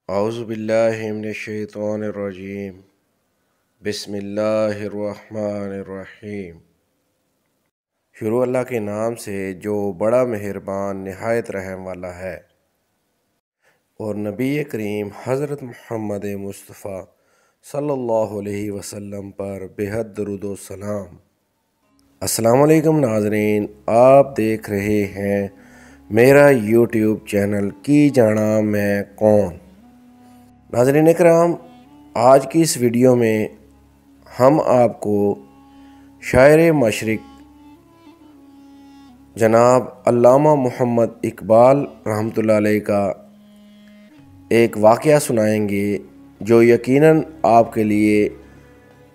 اعوذ باللہ من الشیطان الرجیم بسم اللہ الرحمن الرحیم۔ شروع اللہ کے نام سے جو بڑا مہربان نہایت رحم والا ہے، اور نبی کریم حضرت محمد مصطفیٰ صلی اللہ علیہ وسلم پر بے حد درود و سلام۔ السلام علیکم ناظرین، آپ دیکھ رہے ہیں میرا یوٹیوب چینل کی جانا میں کون۔ ناظرین اکرام، آج کی اس ویڈیو میں ہم آپ کو شاعر مشرق جناب علامہ محمد اقبال رحمۃ اللہ علیہ کا ایک واقعہ سنائیں گے جو یقیناً آپ کے لیے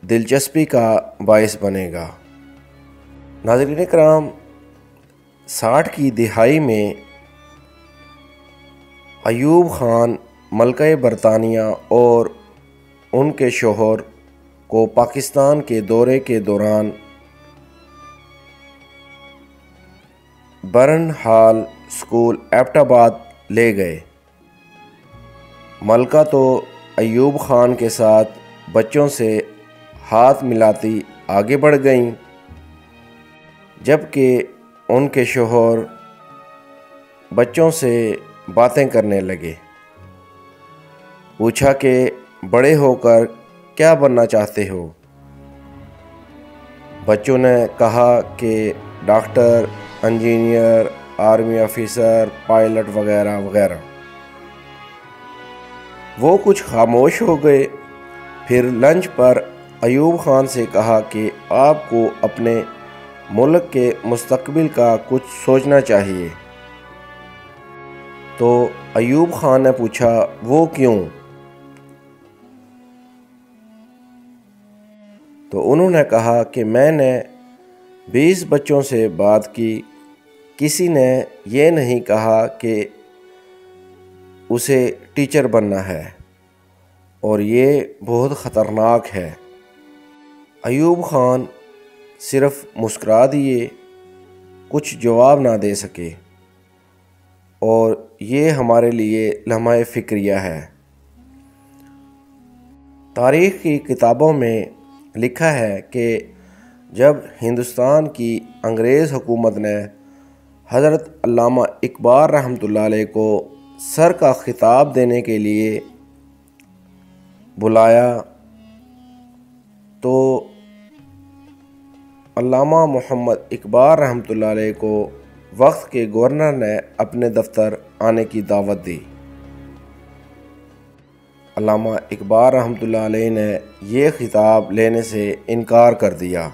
دلچسپی کا باعث بنے گا۔ ناظرین اکرام، 60 کی دہائی میں ایوب خان ملکہ برطانیہ اور ان کے شوہر کو پاکستان کے دورے کے دوران برن ہال اسکول ایبٹ آباد لے گئے۔ ملکہ تو ایوب خان کے ساتھ بچوں سے ہاتھ ملاتی آگے بڑھ گئیں، جبکہ ان کے شوہر بچوں سے باتیں کرنے لگے۔ پوچھا کہ بڑے ہو کر کیا بننا چاہتے ہو؟ بچوں نے کہا کہ doctor, engineer, army officer, pilot وغیرہ وغیرہ۔ وہ کچھ خاموش ہو گئے۔ پھر لنچ پر ایوب خان سے کہا کہ آپ کو اپنے ملک کے مستقبل کا کچھ سوچنا چاہیے۔ تو ایوب خان نے پوچھا وہ کیوں؟ تو انہوں نے کہا کہ میں نے 20 بچوں سے بات کی، کسی نے یہ نہیں کہا کہ اسے ٹیچر بننا ہے، اور یہ بہت خطرناک ہے۔ ایوب خان صرف مسکرا دیے، کچھ جواب نہ دے سکے، اور یہ ہمارے لیے لمحہ فکریہ ہے۔ تاریخ کی کتابوں میں لکھا ہے کہ جب ہندوستان کی انگریز حکومت نے حضرت علامہ اقبال رحمۃ اللہ علیہ کو سر کا خطاب دینے کے لیے بلایا، تو علامہ محمد اقبال رحمۃ اللہ علیہ کو وقت کے گورنر نے اپنے دفتر آنے کی دعوت دی۔ علامہ اقبال رحمۃ اللہ علیہ نے یہ خطاب لینے سے انکار کر دیا،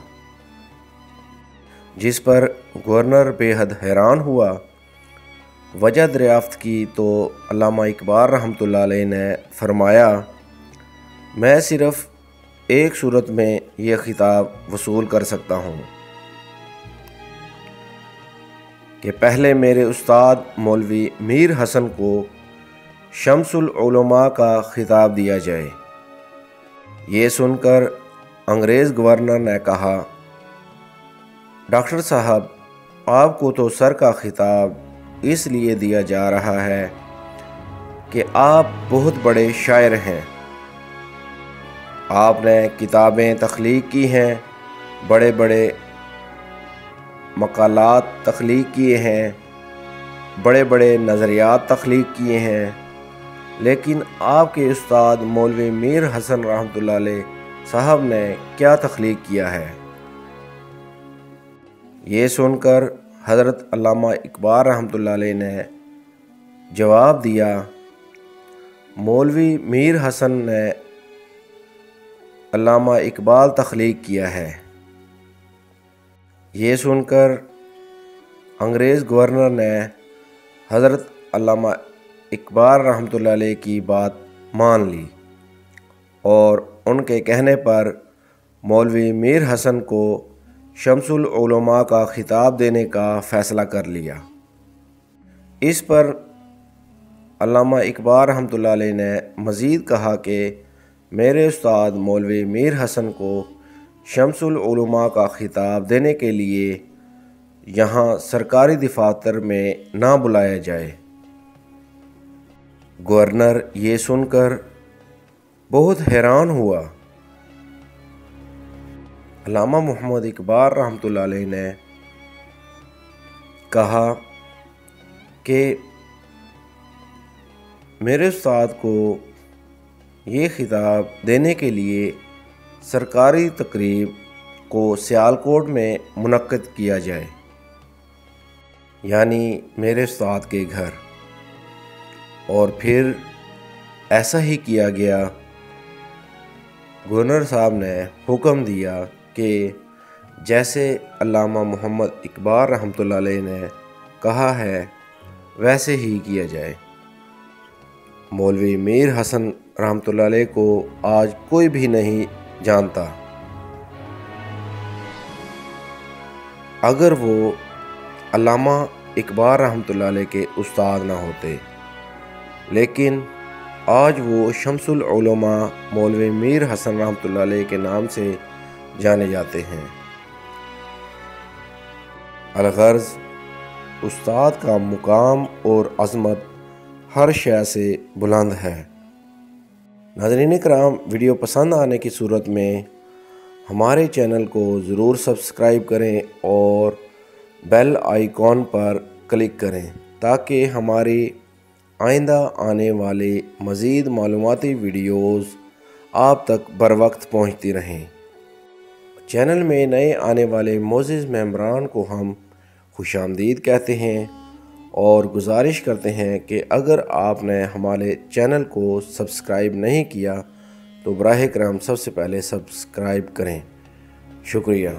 جس پر گورنر بے حد حیران ہوا۔ وجہ دریافت کی تو علامہ اقبال رحمۃ اللہ علیہ نے فرمایا، میں صرف ایک صورت میں یہ خطاب وصول کر سکتا ہوں کہ پہلے میرے استاد مولوی میر حسن کو شمس العلماء کا خطاب دیا جائے۔ یہ سن کر انگریز گورنر نے کہا، ڈاکٹر صاحب، آپ کو تو سر کا خطاب اس لیے دیا جا رہا ہے کہ آپ بہت بڑے شاعر ہیں، آپ نے کتابیں تخلیق کی ہیں، بڑے بڑے مقالات تخلیق کیے ہیں، بڑے بڑے نظریات تخلیق کیے ہیں، لیکن آپ کے استاد مولوی میر حسن رحمۃ اللہ علیہ صاحب نے کیا تخلیق کیا ہے؟ یہ سن کر حضرت علامہ اقبال رحمۃ اللہ علیہ نے جواب دیا، مولوی میر حسن نے علامہ اقبال تخلیق کیا ہے۔ یہ سن کر انگریز گورنر نے حضرت علامہ اقبال رحمۃ اللہ علیہ کی بات مان لی اور ان کے کہنے پر مولوی میر حسن کو شمس العلماء کا خطاب دینے کا فیصلہ کر لیا۔ اس پر علامہ اقبال رحمۃ اللہ علیہ نے مزید کہا کہ میرے استاد مولوی میر حسن کو شمس العلماء کا خطاب دینے کے لیے یہاں سرکاری دفاتر میں نہ بلایا جائے۔ گورنر یہ سن کر بہت حیران ہوا۔ علامہ محمد اقبال رحمۃ اللہ علیہ نے کہا کہ میرے استاد کو یہ خطاب دینے کے لیے سرکاری تقریب کو سیالکوٹ میں منعقد کیا جائے، یعنی میرے استاد کے گھر۔ اور پھر ایسا ہی کیا گیا۔ گورنر صاحب نے حکم دیا کہ جیسے علامہ محمد اقبال رحمۃ اللہ علیہ نے کہا ہے ویسے ہی کیا جائے۔ مولوی میر حسن رحمۃ اللہ علیہ کو آج کوئی بھی نہیں جانتا۔ اگر وہ علامہ اقبال رحمۃ اللہ علیہ کے استاد نہ ہوتے، لیکن آج وہ شمس العلماء مولوی میر حسن رحمۃ اللہ علیہ کے نام سے جانے جاتے ہیں۔ الغرض استاد کا مقام اور عظمت ہر شے سے بلند ہے۔ ناظرین کرام، ویڈیو پسند آنے کی صورت میں ہمارے چینل کو ضرور سبسکرائب کریں اور بیل آئیکن پر کلک کریں تاکہ ہماری آئندہ آنے والے مزید معلوماتی ویڈیوز آپ تک بروقت پہنچتی رہیں۔ چینل میں نئے آنے والے معزز ممبران کو ہم خوش آمدید کہتے ہیں اور گزارش کرتے ہیں کہ اگر آپ نے ہمارے چینل کو سبسکرائب نہیں کیا تو براہ کرم سب سے پہلے سبسکرائب کریں۔ شکریہ۔